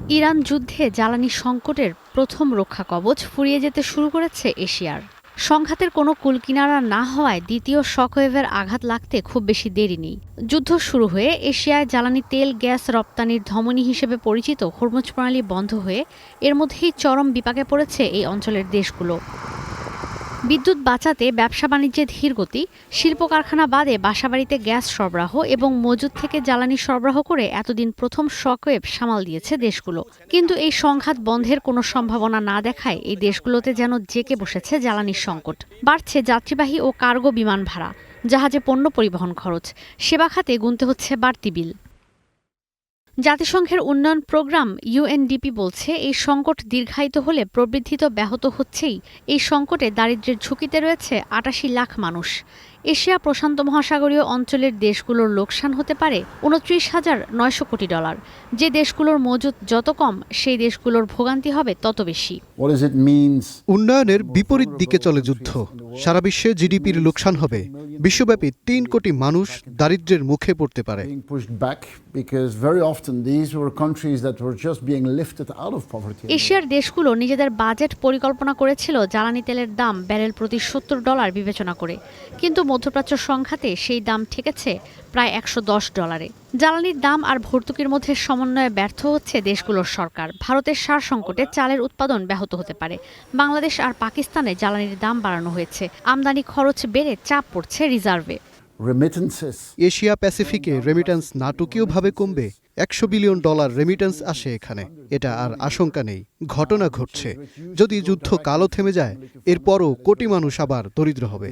Iran যুদ্ধে জ্বালানি সংকটের প্রথম রক্ষা কবচ ফুরিয়ে যেতে শুরু করেছে এশিয়ার। সংঘাতের কোনো কূলকিনারা না হওয়ায় দ্বিতীয় শকওয়েভের আঘাত লাগতে খুব বেশি দেরি নেই। যুদ্ধ শুরু হয়ে এশিয়ায় জ্বালানি তেল গ্যাস রপ্তানির ধমনী হিসেবে পরিচিত হরমুজ প্রণালী বন্ধ হয়ে এর মধ্যেই চরম বিপাকে পড়েছে এই অঞ্চলের দেশগুলো। বিদ্যুৎ বাঁচাতে ব্যবসা বাণিজ্যে ধীরগতি, শিল্প কারখানা বাদে বাসাবাড়িতে গ্যাস সরবরাহ এবং মজুদ থেকে জ্বালানি সরবরাহ করে এতদিন প্রথম শকওয়েভ সামাল দিয়েছে দেশগুলো। কিন্তু এই সংঘাত বন্ধের কোনো সম্ভাবনা না দেখায় এই দেশগুলোতে যেন জেঁকে বসেছে জ্বালানির সংকট। বাড়ছে যাত্রীবাহী ও কার্গো বিমান ভাড়া, জাহাজে পণ্য পরিবহন খরচ, সেবা খাতে গুনতে হচ্ছে বাড়তি বিল। জাতিসংঘের উন্নয়ন প্রোগ্রাম ইউএনডিপি বলছে এই সংকট দীর্ঘায়িত হলে প্রবৃদ্ধি তো ব্যাহত হচ্ছেই, এই সংকটে দারিদ্র্যের ঝুঁকিতে রয়েছে ৮৮ লাখ মানুষ। এশিয়া প্রশান্ত মহাসাগরীয় অঞ্চলের দেশগুলোর লোকসান হতে পারে $২৯,৯০০ কোটি। যে দেশগুলোর মজুদ যত কম সেই দেশগুলোর ভোগান্তি হবে তত বেশি। উন্নয়নের বিপরীত দিকে চলে যুদ্ধ। সারা বিশ্বে জিডিপির লোকসান হবে। বিশ্বব্যাপী ৩ কোটি মানুষ দারিদ্র্যের মুখে পড়তে পারে। এশিয়ার দেশগুলো নিজেদের বাজেট পরিকল্পনা করেছিল জ্বালানি তেলের দাম ব্যারেল প্রতি $৭০ বিবেচনা করে, কিন্তু মধ্যপ্রাচ্য সংঘাতে সেই দাম ঠেকেছে প্রায় $১১০। জ্বালানির দাম আর ভর্তুকির মধ্যে সমন্বয়ে ব্যর্থ হচ্ছে দেশগুলোর সরকার। ভারতের সার সংকটে চালের উৎপাদন ব্যাহত হতে পারে। বাংলাদেশ আর পাকিস্তানে জ্বালানির দাম বাড়ানো হয়েছে। আমদানি খরচ বেড়ে চাপ পড়ছে রিজার্ভে। এশিয়া প্যাসিফিকে রেমিট্যান্স নাটকীয়ভাবে কমবে। $১০০ বিলিয়ন রেমিট্যান্স আসে এখানে। এটা আর আশঙ্কা নেই, ঘটনা ঘটছে। যদি যুদ্ধ কালও থেমে যায়, এরপরও কোটি মানুষ আবার দরিদ্র হবে।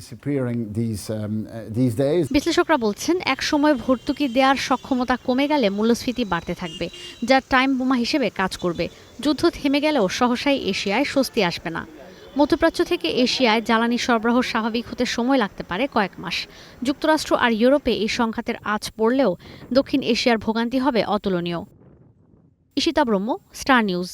বিশ্লেষকরা বলছেন, এক সময় ভর্তুকি দেওয়ার সক্ষমতা কমে গেলে মূল্যস্ফীতি বাড়তে থাকবে, যা টাইম বোমা হিসেবে কাজ করবে। যুদ্ধ থেমে গেলেও সহসাই এশিয়ায় স্বস্তি আসবে না। মধ্যপ্রাচ্য থেকে এশিয়ায় জ্বালানি সরবরাহ স্বাভাবিক হতে সময় লাগতে পারে কয়েক মাস। যুক্তরাষ্ট্র আর ইউরোপে এই সংঘাতের আঁচ পড়লেও দক্ষিণ এশিয়ার ভোগান্তি হবে অতুলনীয়। ঈশিতা ব্রহ্ম, স্টার নিউজ।